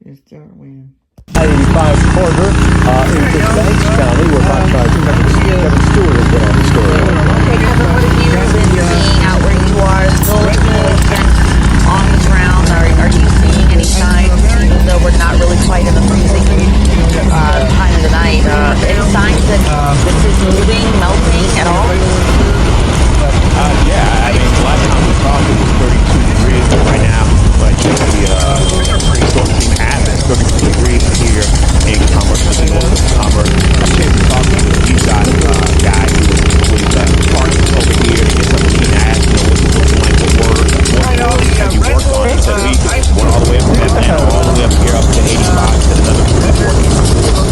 It's dark wind. 85 corridor into Banks County, where Kevin Stewart has been on the story. Okay, Kevin, what have you been seeing out where you are? Still accumulation on the ground. Are you seeing any signs, even though we're not really quite in the freezing time of the night, any signs that this is moving, melting at all? Yeah, I mean, last time we talked it was 32 degrees right now, but the storm team has 32 degrees here in Commerce, the north of Commerce. I came to talk to the Eastside guy with parts over here to get some of the ass, what it's looking like, what word, have you worked on it? So we went all the way up to Atlanta, all the way up here up to 85, to another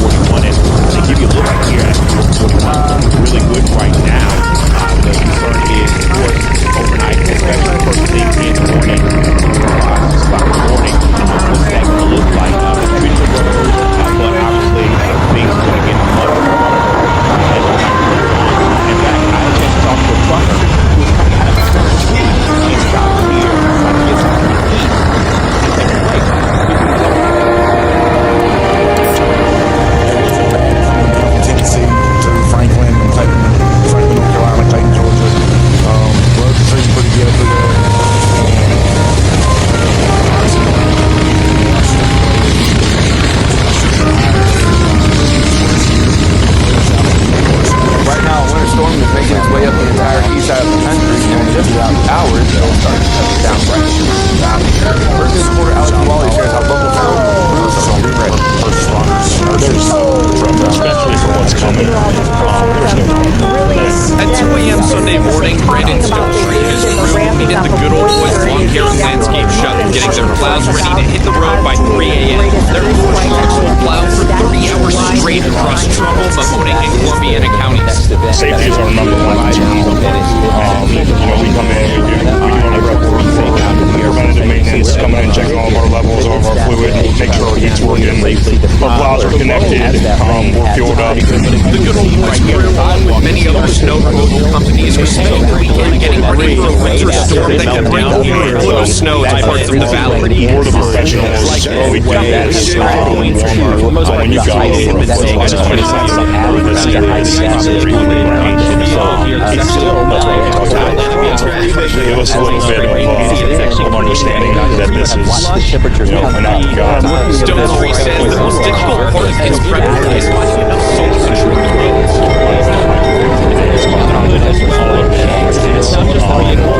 41, and to give you a look here at 41, really good right now. The concern is, of course, overnight, especially first thing in the morning, 6 o'clock in the morning, what's that going to look like? Treat the road, but obviously things are going to get much harder as the night goes on. In fact, I just talked to a trucker who was coming out of a certain city in South here, trying to get some heat to take a break. Tennessee to Franklin, North Carolina, Clayton, Georgia. Roads are treating pretty good through there. Right now, a winter storm is making its way up the entire east side of the country, and in just about hours, it'll start to touch down right here. First news reporter Alex Wally shares how local found Especially for what's coming. At 2 a.m. Sunday morning, Brandon Stonestreet and his crew needed the good old boys Lawn Care and Landscape Shuttle, getting their plows ready to hit the road by 3 a.m. Their push trucks will plow for 30 hours straight across Trumbull, Mahoning, and Columbiana counties. Safety is our number one concern. We come in, we do our preventative maintenance, coming in, checking all of our levels of our fluid, make sure our heat's working, our plows are connected, we're fueled up. The good old boys crew, along with many other snow removal companies, were spending the weekend getting ready for a winter storm that could down here and put the snow to parts of the valley. We're the professionals. We do this when you go give us a little bit of understanding that this is an act of God. Stonestreet says the most difficult part is prepping is finding enough salt control. It's not just the vehicle.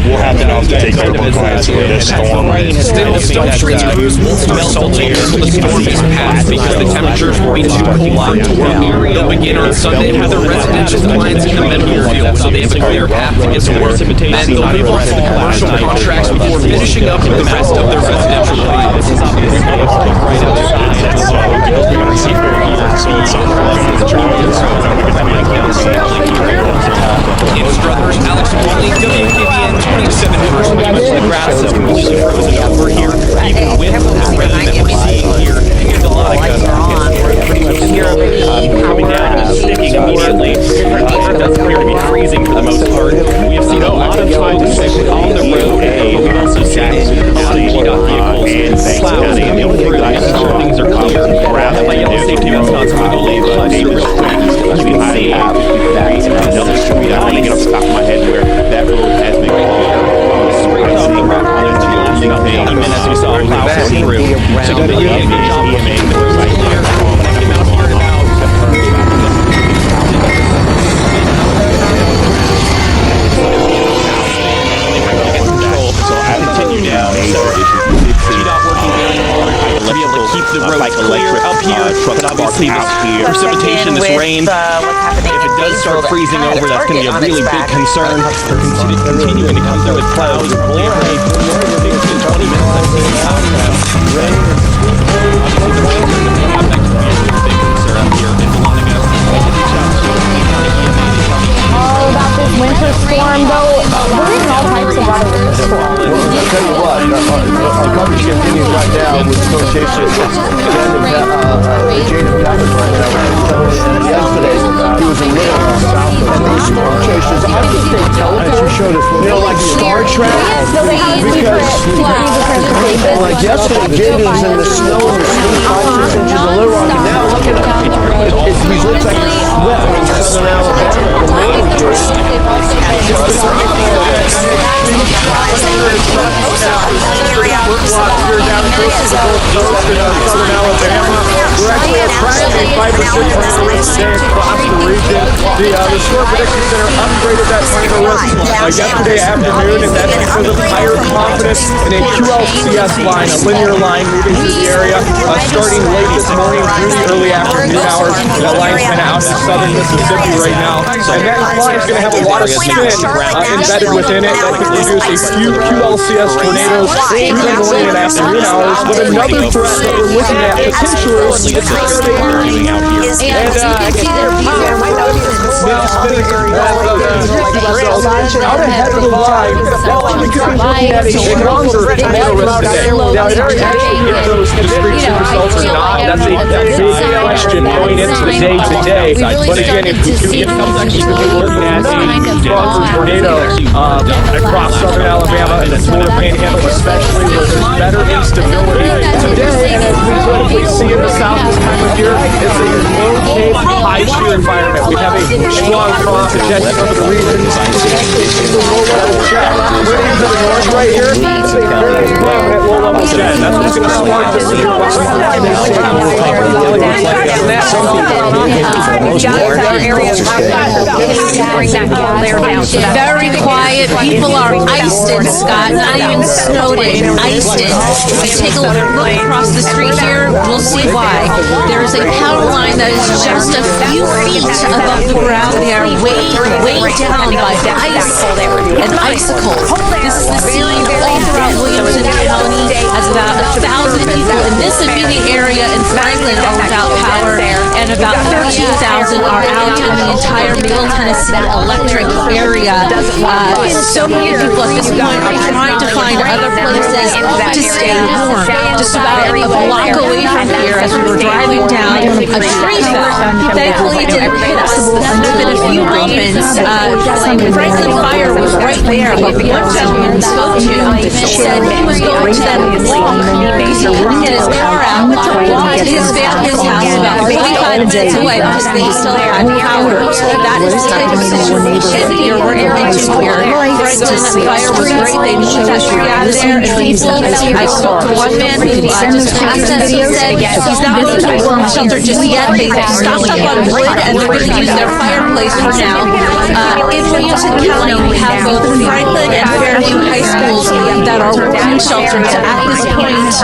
We'll have enough to take care of our clients with this storm. Still, Stonestreet's crews won't smell salty until the storm is past because the temperatures will be too cold to work. They'll begin on Sunday with their residential clients in the medical field, so they have a clear path to get to work. Then they'll move on to commercial contracts before finishing up with the rest of their residential clients. In Struthers, Alex Wally, WKBN 27 First News. The grass is completely frozen over here, even with the rain that we're seeing here in Dahlonega. It's pretty much still coming down and sticking immediately. It does appear to be freezing for the most part. We have seen a lot of folks on the road, but we've also seen GDOT vehicles plowing and going through to make sure things are clear. My yellow safety vest on, so I'm going to go real quick. You can see another street. I want to get off the top of my head where that road has been straight up the road. As we saw plow going through. So good job of making the road right there. When I came out here and out. So I continue down. GDOT working very hard to be able to keep the road clear up here. But obviously this precipitation, this rain, if it does start freezing over, that's going to be a really big concern. They're continuing to come through with clouds. 15, 20 minutes I've seen out. All about this winter storm, though. We're getting all types of weather with this storm. I'll tell you what, our coverage continues right now with association with Jane and Patrick right now. Yesterday, he was in Little Rock, and these storm chasers, I think they television showed us, like Star Trek, because like yesterday, Jane was in the snow and the sleet, 5-6 inches of Little Rock, and now look at him. He looks like he's sweating in Southern Alabama. We're actually approximately 5 to 6 tornadoes today across the region. The Storm Prediction Center upgraded that tornado risk yesterday afternoon, and that's because of higher confidence in a QLCS line, a linear line moving through the area, starting late this morning through the early afternoon hours. That line's kind of out in southern Mississippi right now, and that line is going to have a lot of spin embedded within it that could produce a few QLCS tornadoes through the morning and afternoon hours. But another threat that we're looking at potentially is out ahead of the line, we could be looking at a stronger tornado risk today. Now, if those discrete results or not, that's a big question going into the day today. But again, if we do get something, we could be looking at a stronger tornado across southern Alabama and the Florida Panhandle, especially where there's better instability today. And as we typically see in the south this time of year, it's a low-cape, high-shear environment. We have a strong front projecting over the region. The low-level jet. We're into the north right here. It's a very prominent low-level jet. That's what's going to spark this year. Very quiet. People are iced in, Scott. Not even snowed in. Iced in. If you take a look across the street here, we'll see why. There is a power line that is just a few feet above the ground. They are way down by ice and icicles. This is the ceiling all throughout Williamson County. Has about 1,000 people in this immediate area in Franklin are without power, and about 13,000 are out in the entire Middle Tennessee electric area. So many people at this point are trying to find other places to stay warm. Just about a block away from here, as we were driving down, a tree fell. Thankfully, it didn't hit us. There's been a few moments. Franklin Fire was right there, but one gentleman we spoke to said he was going to then walk because he couldn't get his car out, walk to his family's house about 45 minutes away because they still had power. That is the type of situation you're working into here. Franklin Fire was great. They moved that tree out of there, and people, I spoke to one man who just passed us. He said he's not moving to a warm shelter just yet. They stocked up on wood, and they're going to use their fireplace for now. In Williamson County, we have both Franklin and Fairview High Schools that are working shelters at this point.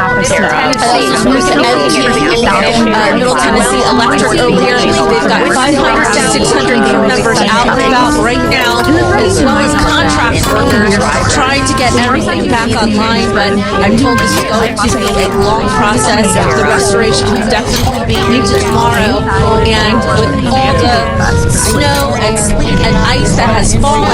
Middle Tennessee Electric over here, they've got 500 to 600 crew members out and about right now, as well as contract workers trying to get everything back online. But I'm told this is going to be a long process. The restoration will definitely be into tomorrow, and with all the snow and sleet and ice that has fallen,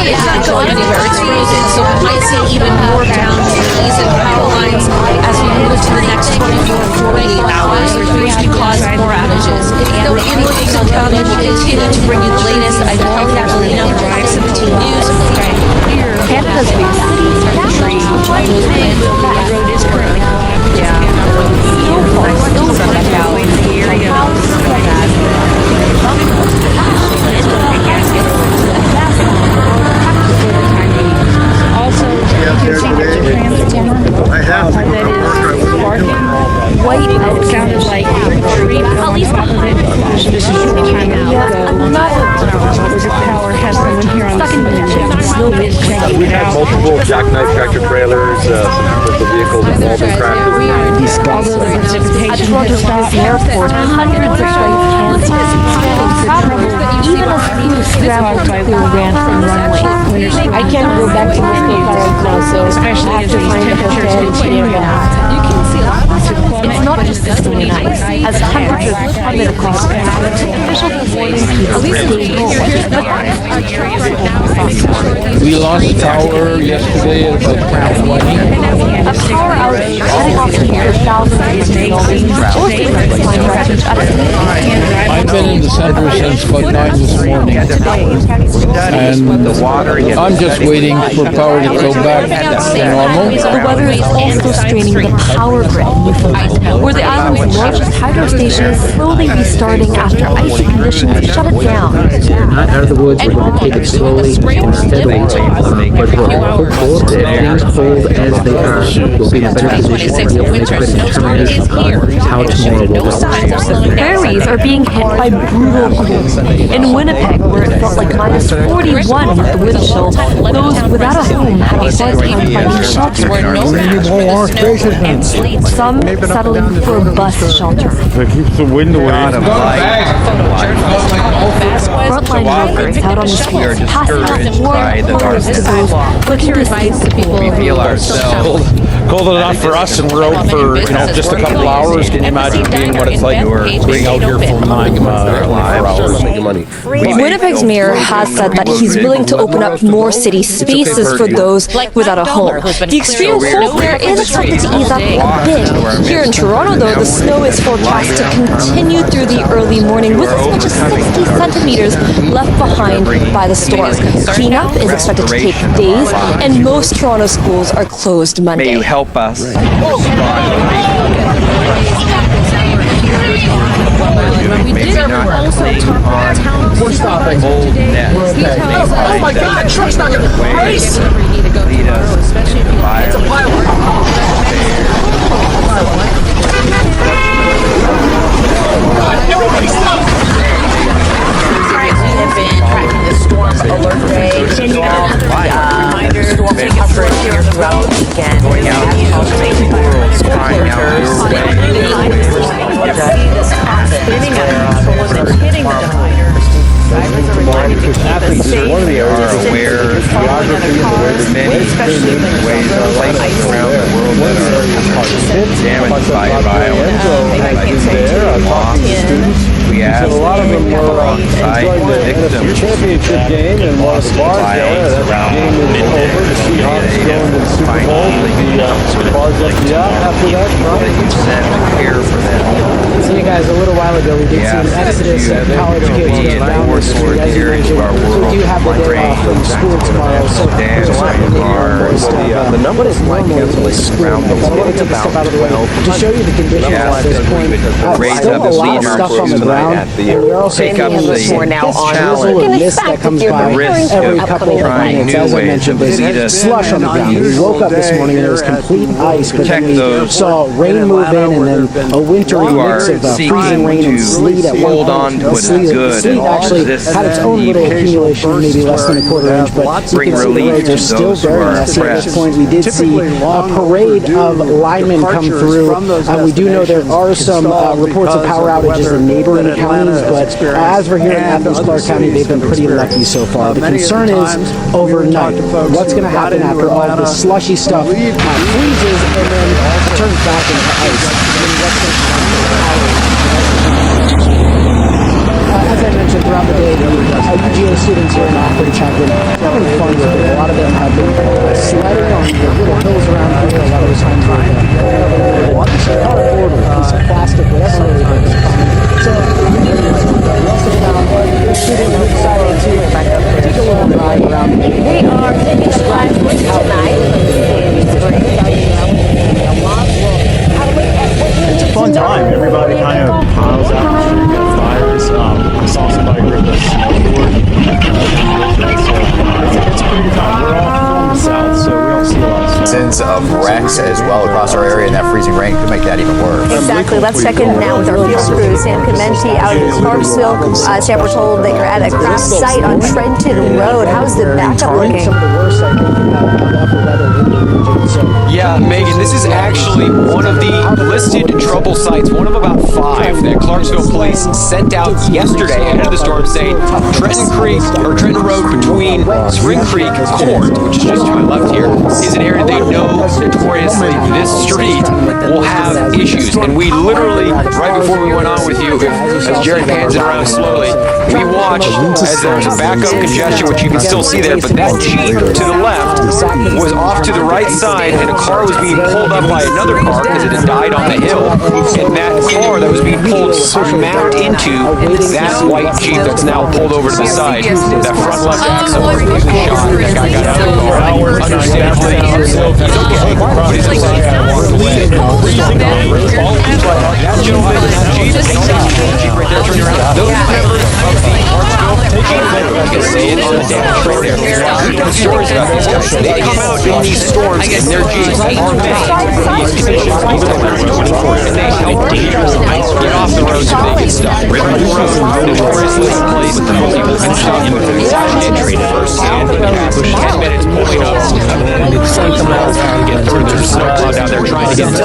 it's not going anywhere. It's frozen, so we might see even more downtimes and power lines as we move to the next 24 to 48 hours, which could cause more outages. So in Williamson County, we'll continue to bring you the latest. I'm Kelly Avelino from 17 News. Canada's big cities are the road is currently white, it sounded like at least this is the time power has someone here on the We had multiple jackknife tractor trailers, some vehicles involved in crashes. These guys the airport, hundreds of even a few scrambled to ran from runway. I can't go back to the so especially as these temperatures continue to rise. You can see it's not just the snow and ice. As temperatures plummet across the continent, officials are warning people to stay home. We lost power yesterday at about 20. A power outage heading off here, thousands of buildings find refuge at a I've been in the center since about 9 this morning. And I'm just waiting for power to go back to normal. The weather is also straining the power grid in Newfoundland, where the island's largest hydro station is slowly restarting after icy conditions shut it down. Not out of the woods, we're going to take it slowly and steadily, but we're hopeful that things hold as they are. We'll be in a better position to be able to make a good determination of how tomorrow will go. Prairies are being hit by brutal cold. In Winnipeg, where it felt like minus 41 with the wind chill, those without a home had a hard time finding shelter. Some settling for a bus shelter. Keeps the wind away. Frontline workers out on the streets passing out warm clothes to those looking to escape the cold. We feel ourselves Cold enough for us, and we're out for just a couple hours. Can you imagine being what it's like being out here for 4 hours? Winnipeg's mayor has said that he's willing to open up more city spaces for those without a home. The extreme cold there is expected to ease up a bit. Here in Toronto, though, the snow is forecast to continue through the early morning with as much as 60 centimeters left behind by the storm. Cleanup is expected to take days, and most Toronto schools are closed Monday. May you help us. Maybe not cling on. We're stopping. Oh my God! Truck's not gonna race. Lead us into fire. It's a Everybody stop! We have been tracking the storm alert rate, storm temperatures here throughout the weekend. Going out into the world, crying out your way. Spinning out of control and then hitting the divider. Drivers are reminded to keep a safe distance aware to follow another car, especially when there's ways of life around the world that are damaged by violence. We ask a lot of them were alongside enjoying the victims championship game and one of the bars there. That game is over. The Seahawks going to the Super Bowl. The bars up the after that. that you send to care for them. So you guys, a little while ago, we did see an exodus of college kids going down the street. As you mentioned, we do have the day off from school tomorrow, so there's a lot of The number of flight cancellations around the world is about 12. To show you the conditions at this point, still a lot of stuff on the ground. And we're also Take up seeing the now on challenge. drizzle and mist that comes by risk every of couple of trying minutes. new As I ways mentioned, to lead there's us slush on the ground. We woke up this morning and there was complete ice, but then we saw rain move in and then a wintry mix of freezing rain and sleet at one hold point. on to what is The good sleet and actually this had its own little accumulation, maybe less than a quarter inch, but you bring can see the relief roads to are still those who very are messy. At this oppressed. point, we did see a parade of linemen come through. We do know there are some reports of power outages in neighboring counties, but as we're here in Adams-Clark County, they've been pretty lucky so far. The concern is overnight. What's going to happen after all this slushy stuff freezes and then turns back into ice? As I mentioned throughout the day, UGA students here in Oakridge have been having fun with it. A lot of them have been sledding on the little hills around here. A lot of the times with cardboard or a piece of plastic, whatever it is. So we also found students who decided to take a little ride around. They are taking a ride tonight. It's a fun time. Everybody kind of piles out. We got fires. I saw somebody rip a snowboard. It's a pretty good time. We're all from the south, so we don't see a lot of snow. Of wrecks as well across our area, and that freezing rain could make that even worse. Exactly. Let's check in now with our field crew, Sam Clementi out in Clarksville. Sam, we're told that you're at a crash site on Trenton Road. How's the backup looking? Some of the worst, I think, upper weather Yeah, Megan, this is actually one of the listed trouble sites, one of about 5 that Clarksville Police sent out yesterday ahead of the storm, saying Trenton Road between Spring Creek Court, which is just to my left here, is an area they know notoriously this street will have issues. And we literally, right before we went on with you, as Jared pans it around slowly, we watched as there was a backup congestion, which you can still see there, but that Jeep to the left was off to the right side, and a car was being pulled up by another car because it had died on the hill, and that car that was being pulled smacked into that white Jeep that's now pulled over to the side. That front left axle was shot. That guy got out of the car. Understandably, he's okay, but he's like, walked away. That gentleman in that Jeep, Jeep right there, turning around. Those members of the Clarksville Jeep, you can see it on the dash right there. The stories about these guys, they come out in these storms in their Jeeps are made for these conditions, even though they're 24, and they help dangerous ice get off the road so they get stuck. River Road, notoriously a place that most people can stop and get treated firsthand. 10 minutes pulling up, and it's sun coming out to get through. There's snow cloud down there trying to get to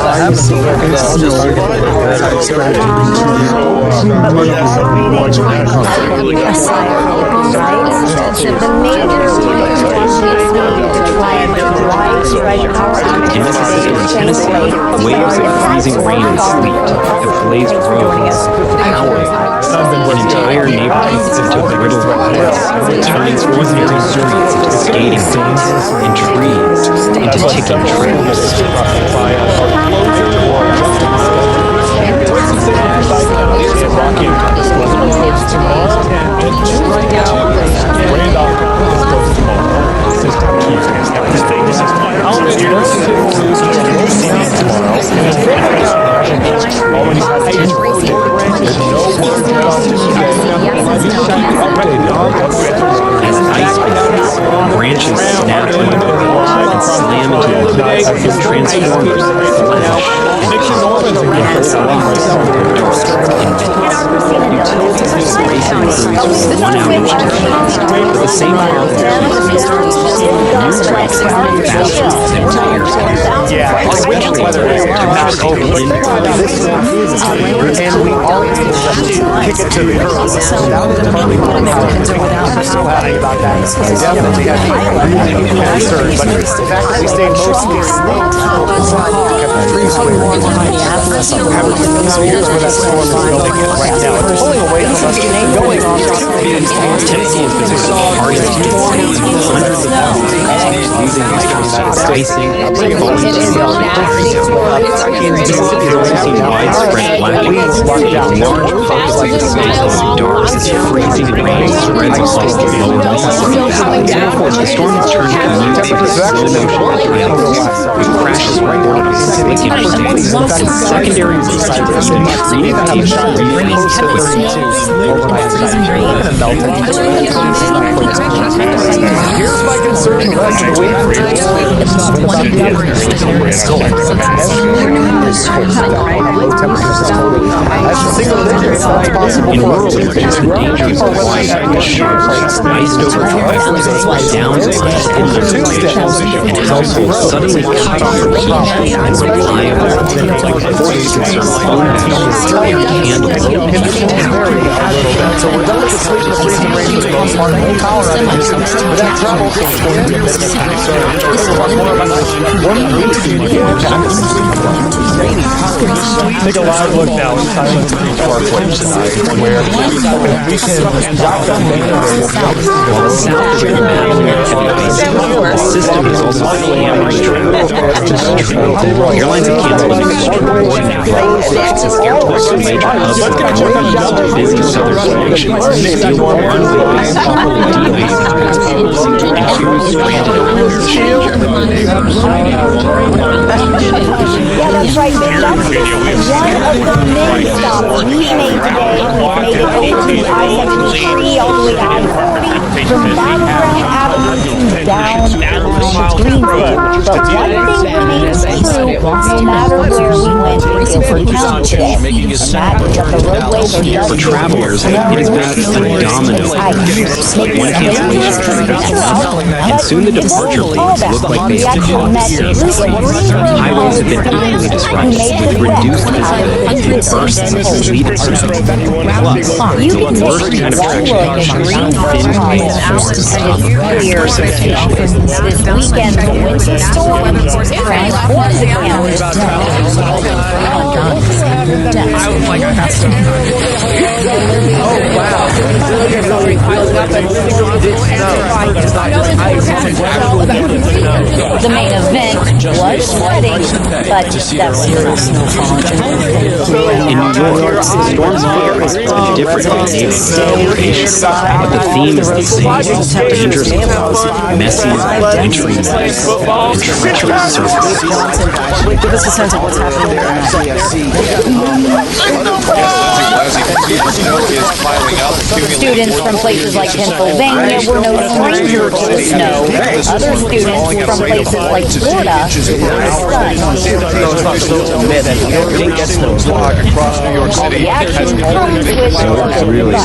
waves of freezing rain and sleet have blazed roads, powering an entire neighborhood into brittle glass, turning ordinary streets into skating zones and trees into ticking trails. As ice falls, branches snap and slam into loads, transformers flash, utilities racing crews from one outage to the next, but the same problem news trucks fast and tires especially whether it's and we all kick it to the earth. I'm so happy about that. We definitely had concern, but the fact that we stayed mostly asleep kept the trees clear. Here's where that storm is building in right now. It's pulling away from us, going off. Tennessee has been one of the hardest hit states with hundreds of thousands of using these icing, Mississippi has also seen widespread blackouts. Large populated spaces of dark as freezing rain spreads across the lower Mississippi Valley. Therefore, the storm has turned into slow motion tornadoes with crashes right down on slick interstates. Secondary roads have been treated bringing Here's my concern the rest of the week. As a single digit, it's not possible in rural areas, dangers of widespread shortages, iced over drivers, downs in their stations, and households suddenly cut off from heat and reliable electricity concerns can't handle so we're done with the sleep and freezing rain for the most part. No power outages, but that trouble is going to be a bit of a concern. Take a live look now at Silent Creek Parkway tonight, where we can drop them while the south is battling the system is also hammering airlines have canceled extraordinary flights as airports and major hubs of the northeast, busy southern connections feel unwilling to deal with stranded Yeah, that's right, Vic. That's one of the many stops we made today to make it over to I-73 all the way to I-40 from Battleground Avenue to downtown Greenfield. But one thing remains true no matter where we went in Guilford County today. And that is that the roadways are just For travelers, it is about a domino effect. One cancellation triggers another, and soon the departure lanes look like they have been Highways have been equally disrupted, with reduced visibility and bursts of sleet and snow. Plus, the worst kind of precipitation, thin rain forms of precipitation. This weekend's winter storm transformed the The main event was flooding, but that's serious snowfall. In New York, storms fare is different than neighborhoods, but the theme is the same: dangerous clouds, messy, wintry weather, and treacherous surfaces. Give us a sense of what's happening Students from places like Pennsylvania were no stranger to the snow. Other students from places like Florida across New York City has really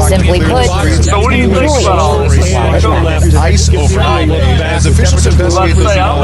simply put, ice overnight. As officials investigate this now I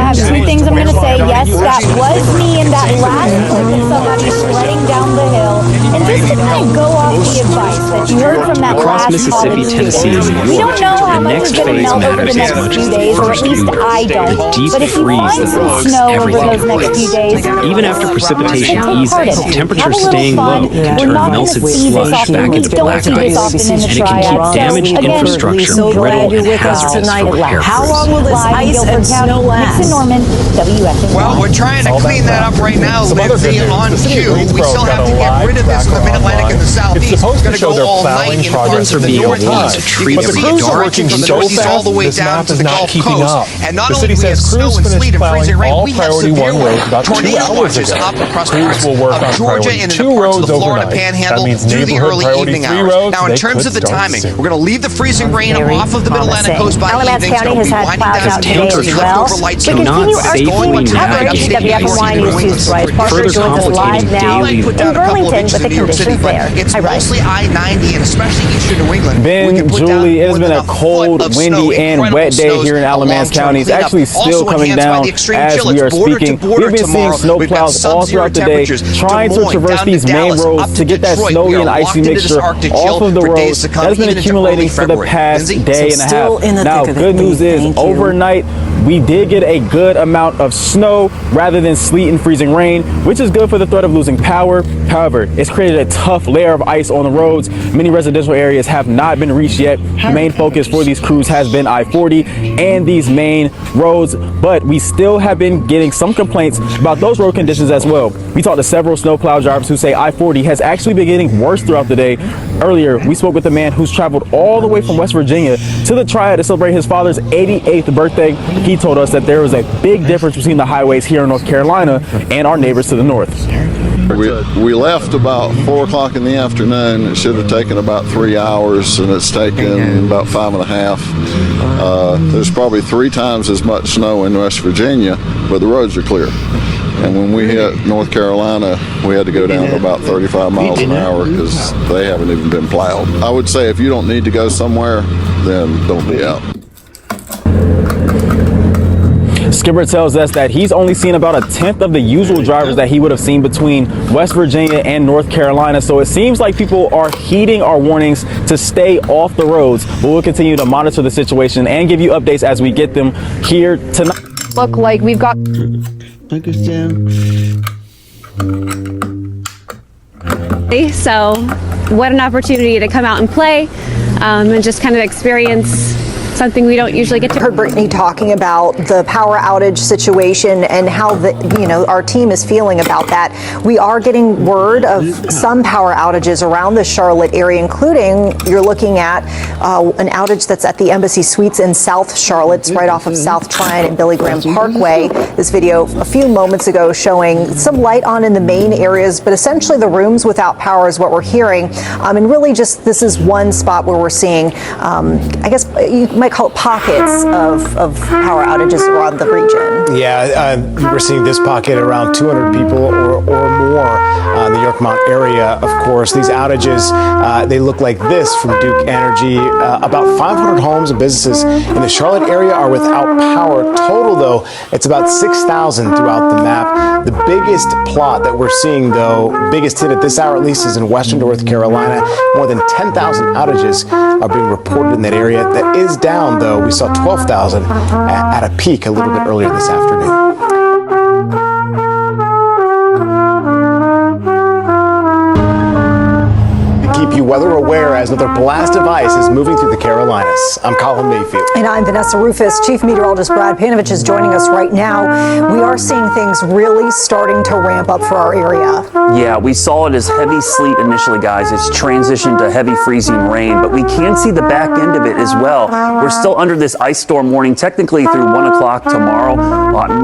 have two things I'm going to say. Yes, that was me in that last clip of somebody sledding down the hill. And just to kind of go off the advice that you heard from that Across last Mississippi, Tennessee, and New we York, don't know how the much next is going to phase melt over matters the as next much few as the days, or at first least few. I don't. The deep But if you freeze find that some logs snow over everything those in next few place. days, Even after precipitation take part eases, in it. temperatures Have a little staying fun. low can We're turn not going to melted see this slush often. back We into don't black see this ice, often in the and it can triad. keep So, damaged again, infrastructure brittle and hazardous for repair How crews. long will this live in ice Guilford and County. snow last? Nixon Norman, WFNY. Well, we're trying to clean that up right now. Livy on cue. We still have to get rid of this in the Mid-Atlantic and the Southeast. It's supposed to going to show go their all night plowing in progress parts of the being Northeast. allowed to treat You can every see it dark marching from the so Northeast all the way fast, this down map to is the not Gulf keeping Coast. up. And not The only city do we have says snow crews and finished sleet and plowing freezing rain, all we have priority severe 1 roads about 2 tornado hours watches ago. up across Crews parts will work of on Georgia priority and in 2 the parts of roads the Florida overnight. Panhandle That means through the neighborhood early priority evening 3 hours. roads, Now, in they terms of could the start timing, soon. we're going to leave the freezing rain off of the Mid-Atlantic coast by Alamance evening. County It's has going to had be winding clouds down out to today as temperature well. over light We snow. continue But our it's going speed to coverage. update the WFNY News 2's Bryce Parker Further joins us live complicating now daily in down a couple of Burlington inches with the in New York City, conditions but there. it's Hi, Bryce. mostly I-90 and especially eastern New England. Ben, Julie, it's been a cold, windy, and wet day here in Alamance County. It's actually still coming down as we are speaking. We've been seeing snow plows all throughout the day, trying to traverse these main roads to get that snowy and icy mixture off of the roads. That's been accumulating for the past day and a half. Now, good news is, overnight, we did get a good amount of snow rather than sleet and freezing rain, which is good for the threat of losing power. However, it's created a tough layer of ice on the roads. Many residential areas have not been reached yet. The main focus for these crews has been I-40 and these main roads, but we still have been getting some complaints about those road conditions as well. We talked to several snowplow drivers who say I-40 has actually been getting worse throughout the day. Earlier, we spoke with a man who's traveled all the way from West Virginia to the Triad to celebrate his father's 88th birthday. He told us that there was a big difference between the highways here in North Carolina and our neighbors to the north. We left about 4 o'clock in the afternoon. It should have taken about 3 hours, and it's taken about 5.5. There's probably 3 times as much snow in West Virginia, but the roads are clear. And when we hit North Carolina, we had to go down to about 35 miles an hour because they haven't even been plowed. I would say if you don't need to go somewhere, then don't be out. Skipper tells us that he's only seen about 1/10 of the usual drivers that he would have seen between West Virginia and North Carolina. So it seems like people are heeding our warnings to stay off the roads. But we'll continue to monitor the situation and give you updates as we get them here tonight. Look like we've got So what an opportunity to come out and play and just kind of experience something we don't usually get to. Heard Brittany talking about the power outage situation and how our team is feeling about that. We are getting word of some power outages around the Charlotte area, including you're looking at an outage that's at the Embassy Suites in South Charlotte. It's right off of South Tryon and Billy Graham Parkway. This video a few moments ago showing some light on in the main areas, but essentially the rooms without power is what we're hearing. And really just this is one spot where we're seeing, I guess might call it pockets of power outages around the region. Yeah, we're seeing this pocket around 200 people or more in the Yorkmont area. Of course, these outages, they look like this from Duke Energy. About 500 homes and businesses in the Charlotte area are without power. Total, though, it's about 6,000 throughout the map. The biggest plot that we're seeing, though, biggest hit at this hour at least, is in western North Carolina. More than 10,000 outages are being reported in that area. That is down, though. We saw 12,000 at a peak a little bit earlier this afternoon. Keep you weather aware as another blast of ice is moving through the Carolinas. I'm Colin Mayfield. And I'm Vanessa Rufus. Chief Meteorologist Brad Panovich is joining us right now. We are seeing things really starting to ramp up for our area. Yeah, we saw it as heavy sleet initially, guys. It's transitioned to heavy freezing rain, but we can see the back end of it as well. We're still under this ice storm warning, technically through 1 o'clock tomorrow.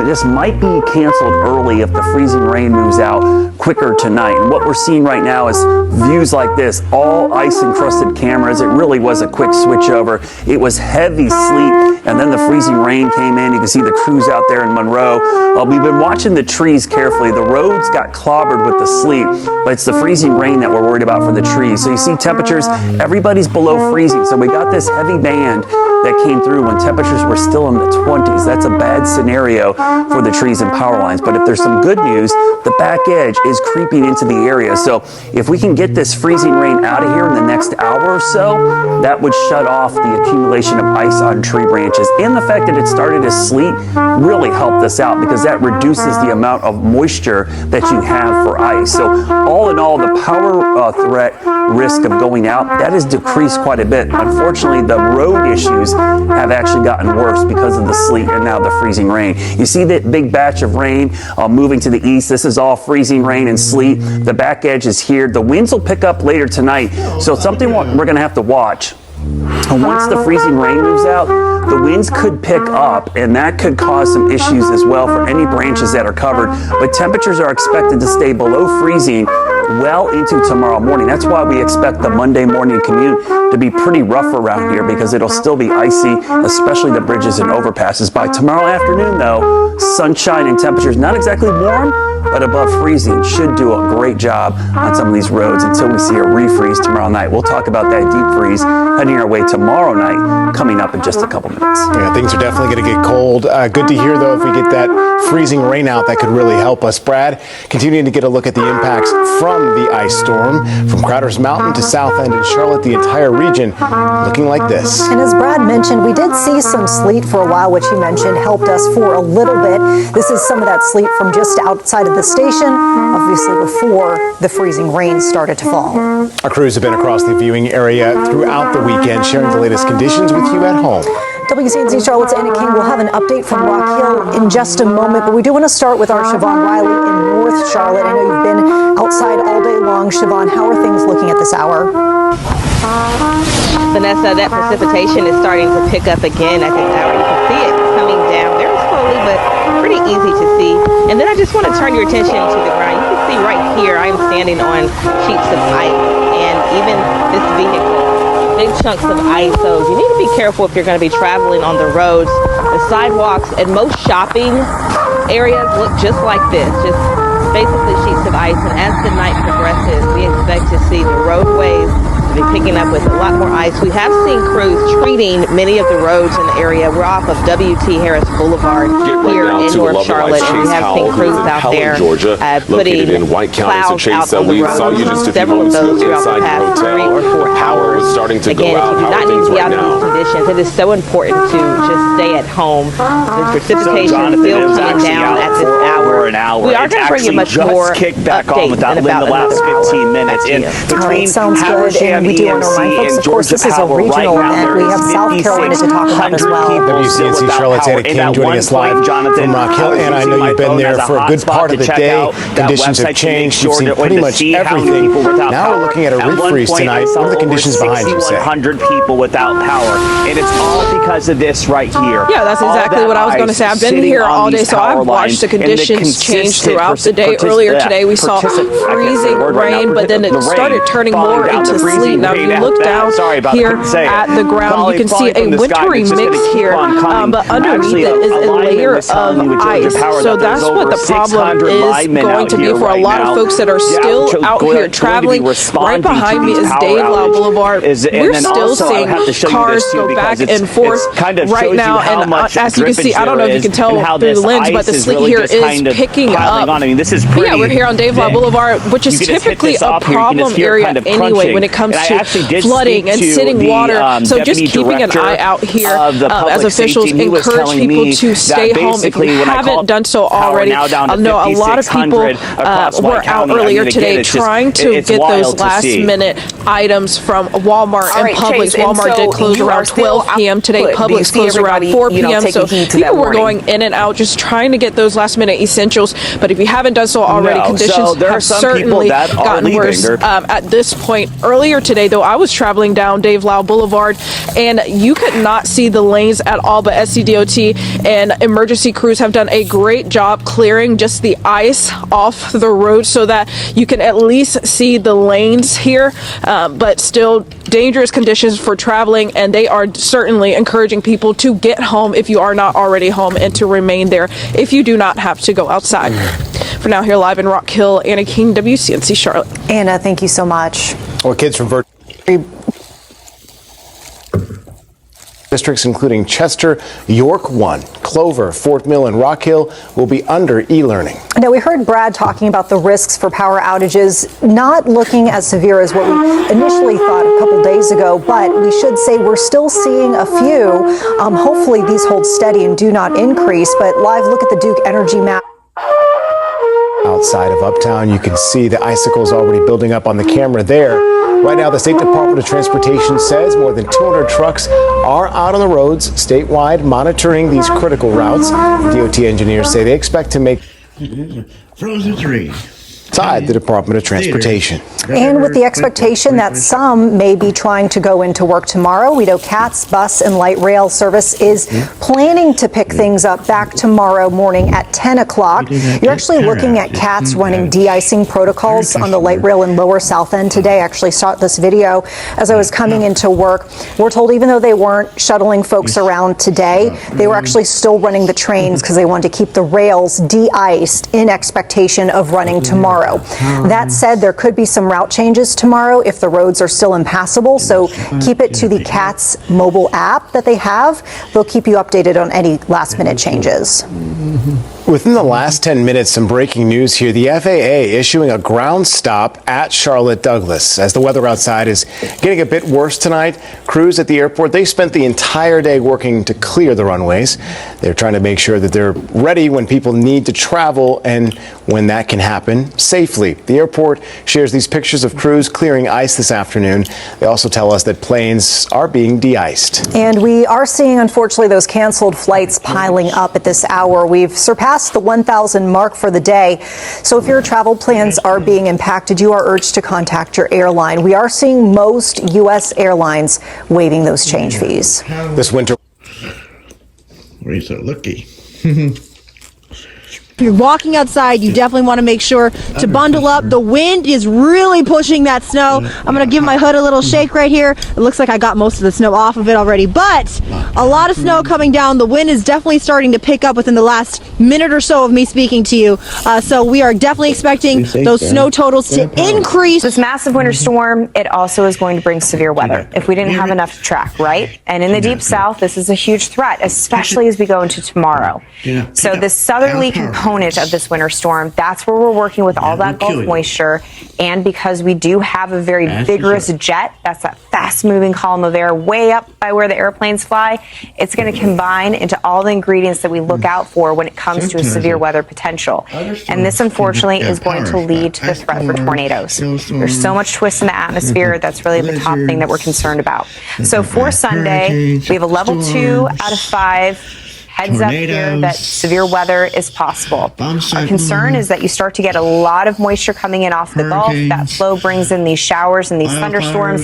This might be canceled early if the freezing rain moves out quicker tonight. And what we're seeing right now is views like this, all ice-encrusted cameras. It really was a quick switch over. It was heavy sleet, and then the freezing rain came in. You can see the crews out there in Monroe. We've been watching the trees carefully. The roads got clobbered with the sleet, but it's the freezing rain that we're worried about for the trees. So you see temperatures, everybody's below freezing. So we got this heavy band that came through when temperatures were still in the 20s. That's a bad scenario for the trees and power lines. But if there's some good news, the back edge is creeping into the area. So if we can get this freezing rain out of here in the next hour or so, that would shut off the accumulation of ice on tree branches. And the fact that it started as sleet really helped us out because that reduces the amount of moisture that you have for ice. So all in all, the power threat risk of going out, that has decreased quite a bit. Unfortunately, the road issues have actually gotten worse because of the sleet and now the freezing rain. You see that big batch of rain moving to the east. This is all freezing rain and sleet. The back edge is here. The winds will pick up later tonight. So something we're going to have to watch. And once the freezing rain moves out, the winds could pick up, and that could cause some issues as well for any branches that are covered. But temperatures are expected to stay below freezing well into tomorrow morning. That's why we expect the Monday morning commute to be pretty rough around here because it'll still be icy, especially the bridges and overpasses. By tomorrow afternoon, though, sunshine and temperatures not exactly warm, but above freezing should do a great job on some of these roads until we see a refreeze tomorrow night. We'll talk about that deep freeze heading our way tomorrow night coming up in just a couple minutes. Yeah, things are definitely going to get cold. Good to hear, though, if we get that freezing rain out, that could really help us. Brad, continuing to get a look at the impacts from the ice storm. From Crowder's Mountain to South End and Charlotte, the entire region looking like this. And as Brad mentioned, we did see some sleet for a while, which he mentioned helped us for a little bit. This is some of that sleet from just outside of the station, obviously before the freezing rain started to fall. Our crews have been across the viewing area throughout the weekend, sharing the latest conditions with you at home. WCNC Charlotte's Anna King will have an update from Rock Hill in just a moment, but we do want to start with our Siobhan Riley in North Charlotte. I know you've been outside all day long. Siobhan, how are things looking at this hour? Vanessa, that precipitation is starting to pick up again at this hour. You can see it coming down very slowly, but pretty easy to see. And then I just want to turn your attention to the ground. You can see right here, I'm standing on sheets of ice, and even this vehicle, big chunks of ice. So you need to be careful if you're going to be traveling on the roads. The sidewalks and most shopping areas look just like this, just basically sheets of ice. And as the night progresses, we expect to see the roadways be picking up with a lot more ice. We have seen crews treating many of the roads in the area. We're off of W.T. Harris Boulevard here in North Charlotte, and we have seen crews out there putting clouds out on the road. Several of those throughout the past 3 or 4 hours. Again, if you do not need to be out in these conditions, it is so important to just stay at home. The precipitation still coming down at this hour. We are going to bring you much more updates in about the last 15 minutes. In between Habersham, we do want to remind folks, of course, this is a regional event. We have South Carolina to talk about as well. WCNC Charlotte's Anna King joining us live from Rock Hill. And I know you've been there for a good part of the day. Conditions have changed. You've seen pretty much everything. Now we're looking at a refreeze tonight. What are the conditions behind you? say. 100 people without power, and it's all because of this right here. Yeah, that's exactly what I was going to say. I've been here all day, so I've watched the conditions change throughout the day. Earlier today, we saw freezing rain, but then it started turning more into sleet. Now, if you look down here at the ground, you can see a wintry mix here, but underneath it is a layer of ice. So that's what the problem is going to be for a lot of folks that are still out here traveling. Right behind me is Dave Lau Boulevard. We're still seeing cars go back and forth right now, and as you can see, I don't know if you can tell through the lens, but the sleet here is picking up. I mean, this is pretty. Yeah, we're here on Dave Lau Boulevard, which is typically a problem area anyway when it comes to flooding and sitting water. So just keeping an eye out here as officials encourage people to stay home if you haven't done so already. I know a lot of people were out earlier today trying to get those last-minute items from Walmart and Publix. Walmart did close around 12 p.m. today. Publix closed around 4 p.m. So people were going in and out just trying to get those last-minute essentials. But if you haven't done so already, conditions have certainly gotten worse at this point. Earlier today, though, I was traveling down Dave Lau Boulevard, and you could not see the lanes at all, but SCDOT and emergency crews have done a great job clearing just the ice off the road so that you can at least see the lanes here, but still dangerous conditions for traveling, and they are certainly encouraging people to get home if you are not already home and to remain there if you do not have to go outside. For now, here live in Rock Hill, Anna King, WCNC Charlotte. Anna, thank you so much. Well, kids from districts including Chester, York 1, Clover, Fort Mill, and Rock Hill will be under e-learning. Now, we heard Brad talking about the risks for power outages not looking as severe as what we initially thought a couple days ago, but we should say we're still seeing a few. Hopefully these hold steady and do not increase, but live look at the Duke Energy map. Outside of Uptown, you can see the icicles already building up on the camera there. Right now, the State Department of Transportation says more than 200 trucks are out on the roads statewide monitoring these critical routes. DOT engineers say they expect to make frozen trees inside the Department of Transportation. And with the expectation that some may be trying to go into work tomorrow, we know CATS bus and light rail service is planning to pick things up back tomorrow morning at 10 o'clock. You're actually looking at CATS running de-icing protocols on the light rail in Lower South End today. I actually saw this video as I was coming into work. We're told even though they weren't shuttling folks around today, they were actually still running the trains because they wanted to keep the rails de-iced in expectation of running tomorrow. That said, there could be some route changes tomorrow if the roads are still impassable, so keep it to the CATS mobile app that they have. They'll keep you updated on any last-minute changes. Within the last 10 minutes, some breaking news here. The FAA issuing a ground stop at Charlotte Douglas. As the weather outside is getting a bit worse tonight, crews at the airport, they spent the entire day working to clear the runways. They're trying to make sure that they're ready when people need to travel and when that can happen safely. The airport shares these pictures of crews clearing ice this afternoon. They also tell us that planes are being de-iced. And we are seeing, unfortunately, those canceled flights piling up at this hour. We've surpassed the 1,000 mark for the day. So if your travel plans are being impacted, you are urged to contact your airline. We are seeing most U.S. airlines waiving those change fees. This winter. We're so lucky. If you're walking outside, you definitely want to make sure to bundle up. The wind is really pushing that snow. I'm going to give my hood a little shake right here. It looks like I got most of the snow off of it already, but a lot of snow coming down. The wind is definitely starting to pick up within the last minute or so of me speaking to you. So we are definitely expecting those snow totals to increase. This massive winter storm, it also is going to bring severe weather if we didn't have enough to track, right? And in the deep south, this is a huge threat, especially as we go into tomorrow. So the southerly component of this winter storm, that's where we're working with all that Gulf moisture. And because we do have a very vigorous jet, that's that fast-moving column of air way up by where the airplanes fly, it's going to combine into all the ingredients that we look out for when it comes to a severe weather potential. And this, unfortunately, is going to lead to the threat for tornadoes. There's so much twist in the atmosphere. That's really the top thing that we're concerned about. So for Sunday, we have a level 2 out of 5 heads up here that severe weather is possible. Our concern is that you start to get a lot of moisture coming in off the Gulf. That flow brings in these showers and these thunderstorms.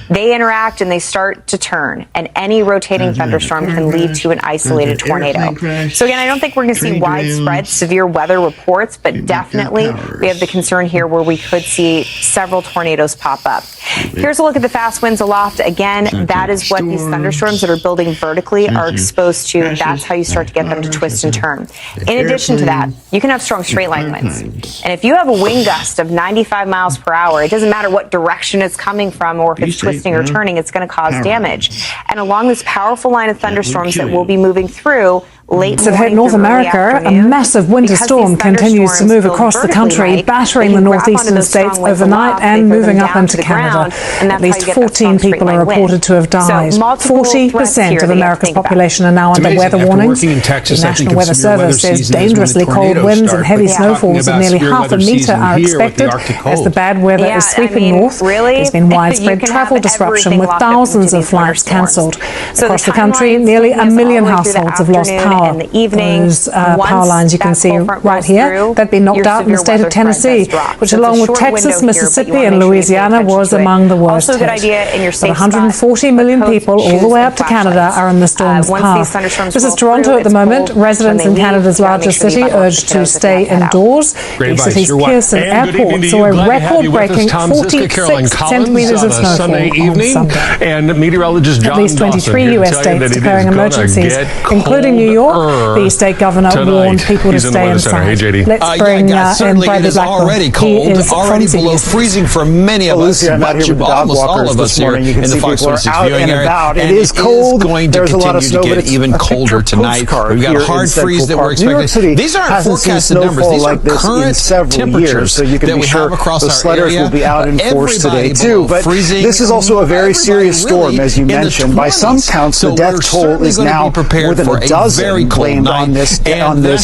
They interact and they start to turn, and any rotating thunderstorm can lead to an isolated tornado. So again, I don't think we're going to see widespread severe weather reports, but definitely we have the concern here where we could see several tornadoes pop up. Here's a look at the fast winds aloft. Again, that is what these thunderstorms that are building vertically are exposed to. That's how you start to get them to twist and turn. In addition to that, you can have strong straight line winds. And if you have a wind gust of 95 miles per hour, it doesn't matter what direction it's coming from or if it's twisting or turning, it's going to cause damage. And along this powerful line of thunderstorms that we'll be moving through, late to hit North America, a massive winter storm continues to move across the country, battering the northeastern states overnight and moving up into Canada. At least 14 people are reported to have died. 40% of America's population are now under weather warnings. The National Weather Service says dangerously cold winds and heavy snowfalls of nearly half a metre are expected as the bad weather is sweeping north. There's been widespread travel disruption with thousands of flights cancelled. Across the country, nearly 1 million households have lost power. In the evening, those power lines you can see right here, they've been knocked out in the state of Tennessee, which along with Texas, Mississippi and Louisiana was among the worst hit. But 140 million people all the way up to Canada are in the storm's path. This is Toronto at the moment. Residents in Canada's largest city urged to stay indoors. The city's Pearson Airport saw a record-breaking 46 centimetres of snowfall on Sunday. And meteorologist John At least 23 U.S. states declaring emergencies, including New York. The state governor warned people to stay inside. Hey, JD. Let's bring in Bradley Blackburn. Already cold, already below freezing for many of us, almost all of us here in the Fox 26 viewing area. It is cold. Going to continue to get even colder tonight. We've got a hard freeze that we're expecting. These aren't forecasted numbers. These are current temperatures that we have across our area. Will be out in force today too. But this is also a very serious storm, as you mentioned. By some counts, the death toll is now more than a dozen blamed on this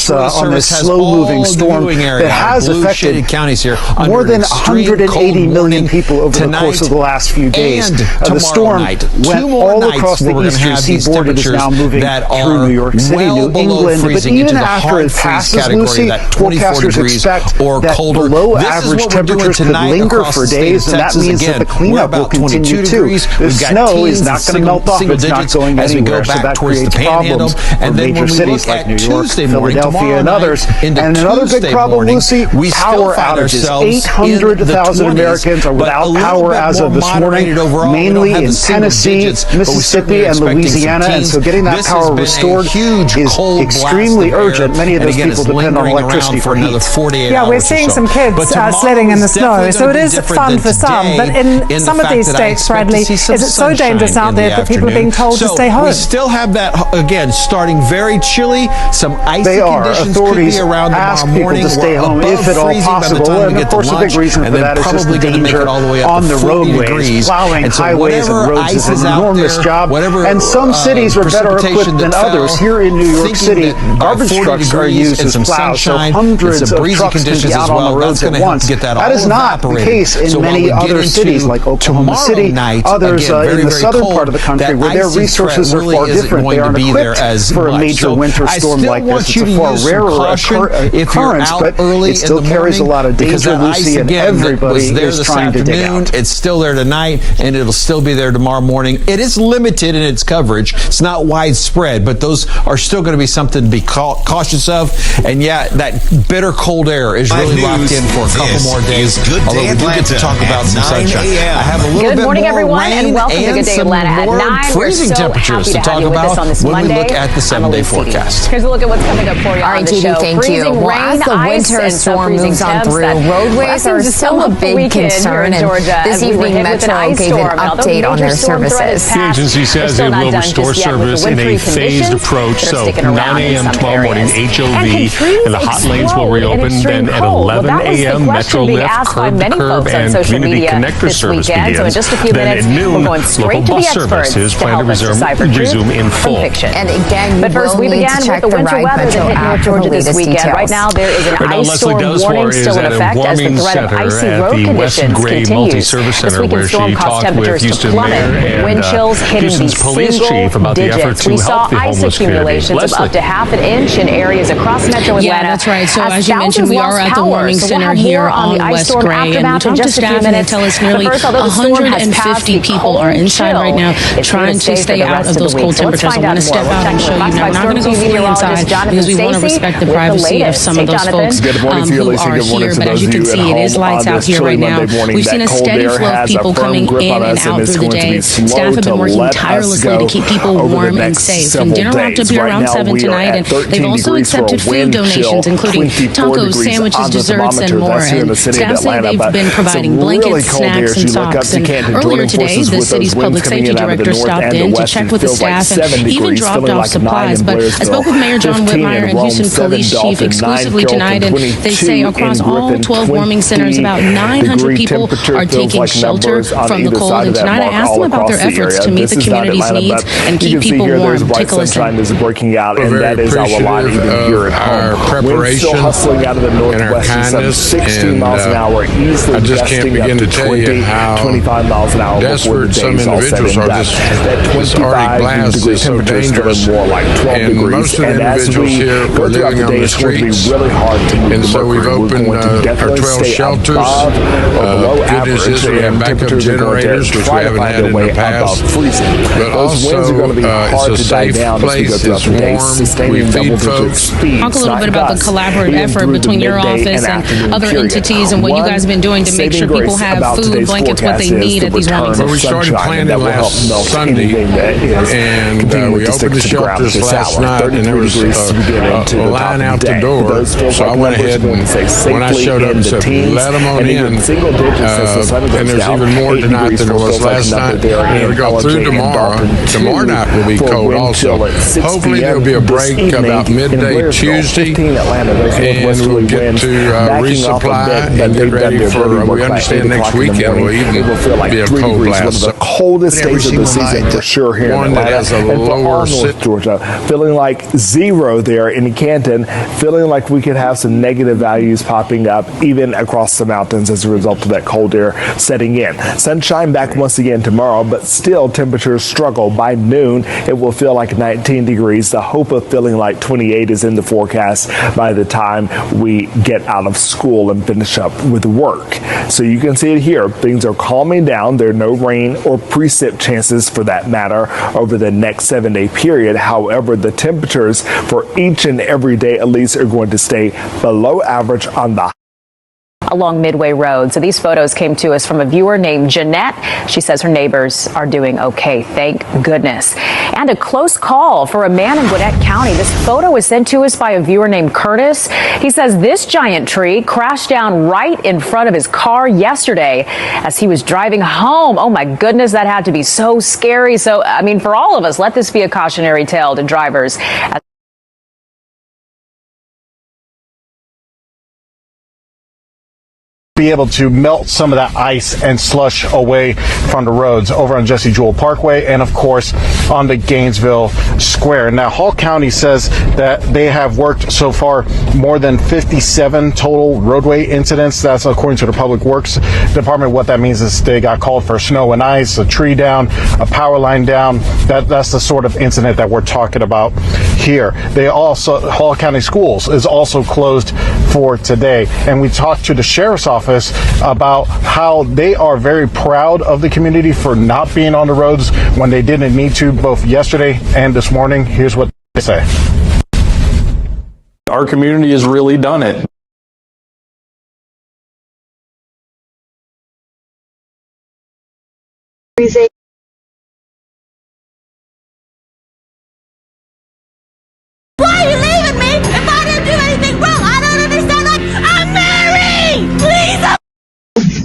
slow-moving storm that has affected counties here. More than 180 million people over the course of the last few days. The storm went all across the eastern seaboard. It is now moving through New York City, New England. But even after it passes, Lucy, forecasters expect that below-average temperatures could linger for days, and that means that the cleanup will continue too. The snow is not going to melt off. It's not going anywhere, so that creates problems for major cities like New York, Philadelphia, and others. And another big problem, Lucy, power outages. 800,000 Americans are without power as of this morning, mainly in Tennessee, Mississippi, and Louisiana. And so getting that power restored is extremely urgent. Many of those people depend on electricity for heat. Yeah, we're seeing some kids sledding in the snow, so it is fun for some. But in some of these states, Bradley, is it so dangerous out there that people are being told to stay home? We still have that, again, starting very chilly. Some icy conditions could be around tomorrow morning. To stay home if at all possible. And of course, the big reason for that is just the danger on the roadways. Plowing highways and roads is an enormous job. And some cities are better equipped than others. Here in New York City, garbage trucks are used as plows, so hundreds of trucks can be out on the roads at once. That is not the case in many other cities like Oklahoma City, others in the southern part of the country where their resources are far different. They aren't equipped for a major winter storm like this. It's a far rarer occurrence, but it still carries a lot of danger, Lucy, and everybody is trying to dig out. It's still there tonight, and it'll still be there tomorrow morning. It is limited in its coverage. It's not widespread, but those are still going to be something to be cautious of. And yeah, that bitter cold air is really locked in for a couple more days. Although we do get to talk about some sunshine. I have a little bit more everyone, rain and welcome to Good Day Atlanta at 9. freezing temperatures to talk about when we look at the 7-day forecast. Here's a look at what's coming up for you on the show. Thank you. Well, as the winter storm moves on through, roadways are still a big concern, and this evening Metro gave an update on their services. The agency says it will restore service in a phased approach, so 9 a.m. tomorrow morning, HOV, and the hot lanes will reopen. Then at 11 a.m., Metrolift, Curb to Curb, and Community Connector service begins. Then at noon, local bus services plan to resume in full. And again, you will We began with the winter weather that hit North Georgia this weekend. Right now, there is an ice storm warning still in effect as the threat of icy road conditions continues. This weekend, storm caused temperatures to plummet, wind chills hitting the single digits. We saw ice accumulations of up to half an inch in areas across metro Atlanta. Yeah, that's right. So as you mentioned, we are at the warming center here on West Gray, and we talked to staff and they tell us nearly 150 people are inside right now trying to stay out of those cold temperatures. I want to step out and show you now. We're not going to go fully inside because we want to respect the privacy of some of those folks who are here. But as you can see, it is lights out here right now. We've seen a steady flow of people coming in and out through the day. Staff have been working tirelessly to keep people warm and safe. And dinner wrapped up here around 7 tonight, and they've also accepted food donations, including tacos, sandwiches, desserts, and more. And staff say they've been providing blankets, snacks, and socks. And earlier today, the city's public safety director stopped in to check with the staff and even dropped off supplies. But I spoke with Mayor John Whitmire and Houston Police Chief exclusively tonight, and they say across all 12 warming centers, about 900 people are taking shelter from the cold. And tonight I asked them about their efforts to meet the community's needs and keep people warm. Take a listen. Is breaking out, and that is our lot even here at home. We're still hustling out of the northwest at some 16 miles an hour, easily I just can't begin to tell you how 25 miles an hour desperate some individuals are. This Arctic blast is so dangerous, more like 12 and degrees. most of the individuals here are living on the streets, really hard to and so we've opened our 12 shelters. Good news is we have backup generators, which we haven't had in the past, but also it's a safe place, it's warm, we feed folks. Talk a little bit about the collaborative effort between your office and other entities and what you guys have been doing to make sure people have food, blankets, what they need at these warming centers. We started planning last Sunday, and we opened the shelters last night, and there was a line out the door. So I went ahead and when I showed up and said, let them on in, and there's even more tonight than there was last night. And it'll go through tomorrow. Tomorrow night will be cold also. Hopefully there'll be a break about midday Tuesday, and we'll get to resupply and get ready for, we understand next weekend will even be a cold blast. The coldest days of the season for sure here in Atlanta. That has a and for lower North Georgia, feeling like 0 there in Canton, feeling like we could have some negative values popping up even across the mountains as a result of that cold air setting in. Sunshine back once again tomorrow, but still temperatures struggle. By noon, it will feel like 19 degrees. The hope of feeling like 28 is in the forecast by the time we get out of school and finish up with work. So you can see it here. Things are calming down. There are no rain or precip chances for that matter over the next 7-day period. However, the temperatures for each and every day at least are going to stay below average on the along Midway Road. So these photos came to us from a viewer named Jeanette. She says her neighbors are doing okay. Thank goodness. And a close call for a man in Gwinnett County. This photo was sent to us by a viewer named Curtis. He says this giant tree crashed down right in front of his car yesterday as he was driving home. Oh my goodness, that had to be so scary. So, I mean, for all of us, let this be a cautionary tale to drivers. Be able to melt some of that ice and slush away from the roads over on Jesse Jewell Parkway and of course on the Gainesville Square. Now Hall County says that they have worked so far more than 57 total roadway incidents. That's according to the Public Works Department. What that means is they got called for snow and ice, a tree down, a power line down. That's the sort of incident that we're talking about here. They also, Hall County Schools is also closed for today. And we talked to the Sheriff's Office about how they are very proud of the community for not being on the roads when they didn't need to, both yesterday and this morning. Here's what they say. Our community has really done it. Why are you leaving me if I didn't do anything wrong? I don't understand. Like, I'm married! Please!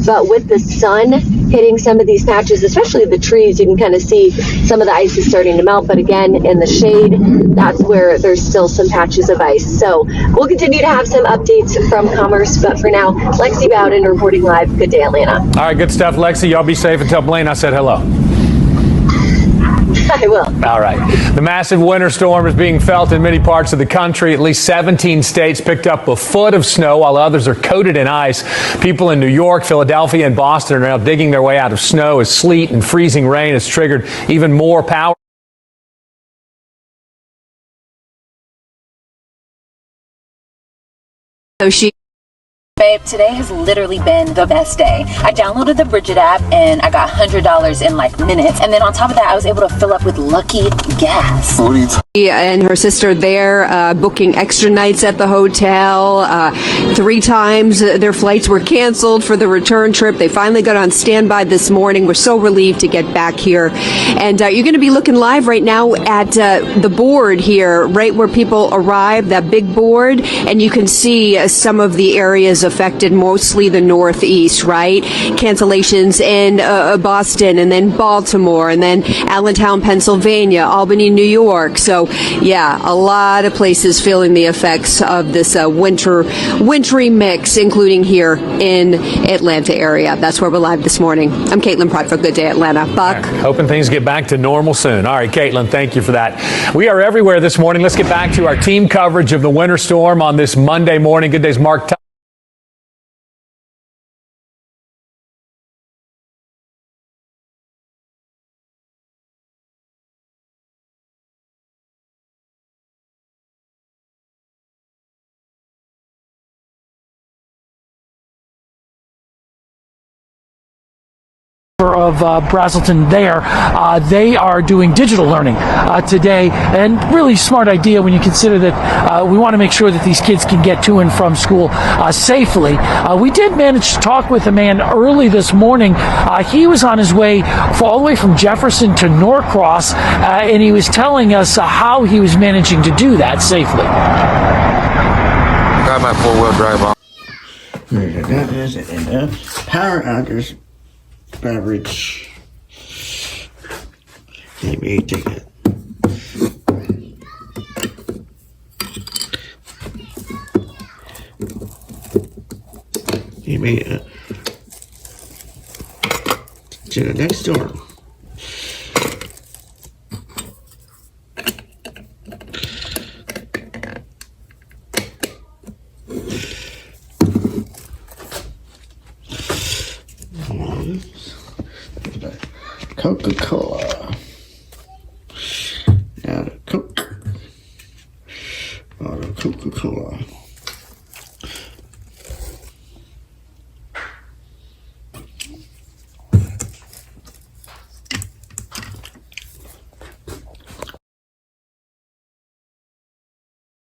But with the sun hitting some of these patches, especially the trees, you can kind of see some of the ice is starting to melt. But again, in the shade, that's where there's still some patches of ice. So we'll continue to have some updates from Commerce. But for now, Lexi Bowden reporting live. Good day, Atlanta. All right, good stuff, Lexi. Y'all be safe and tell Blaine I said hello. I will. All right. The massive winter storm is being felt in many parts of the country. At least 17 states picked up a foot of snow, while others are coated in ice. People in New York, Philadelphia, and Boston are now digging their way out of snow as sleet and freezing rain has triggered even more power. Babe, today has literally been the best day. I downloaded the Bridget app and I got $100 in like minutes. And then on top of that, I was able to fill up with Lucky Gas. And her sister there booking extra nights at the hotel. 3 times their flights were canceled for the return trip. They finally got on standby this morning. We're so relieved to get back here. And you're going to be looking live right now at the board here, right where people arrive, that big board. And you can see some of the areas affected, mostly the Northeast, right? Cancellations in Boston, and then Baltimore, and then Allentown, Pennsylvania, Albany, New York. So, yeah, a lot of places feeling the effects of this wintry mix, including here in Atlanta area. That's where we're live this morning. I'm Caitlin Pratt for Good Day Atlanta. Buck. Hoping things get back to normal soon. All right, Caitlin, thank you for that. We are everywhere this morning. Let's get back to our team coverage of the winter storm on this Monday morning. Good Day's Mark of Brazelton there. They are doing digital learning today, and really smart idea when you consider that we want to make sure that these kids can get to and from school safely. We did manage to talk with a man early this morning. He was on his way all the way from Jefferson to Norcross, and he was telling us how he was managing to do that safely. I got my 4-wheel drive on. That is it. And power outage. Beverage. Maybe take it. Maybe to the next door. Coca-Cola. Now the Coke. Oh, the Coca-Cola.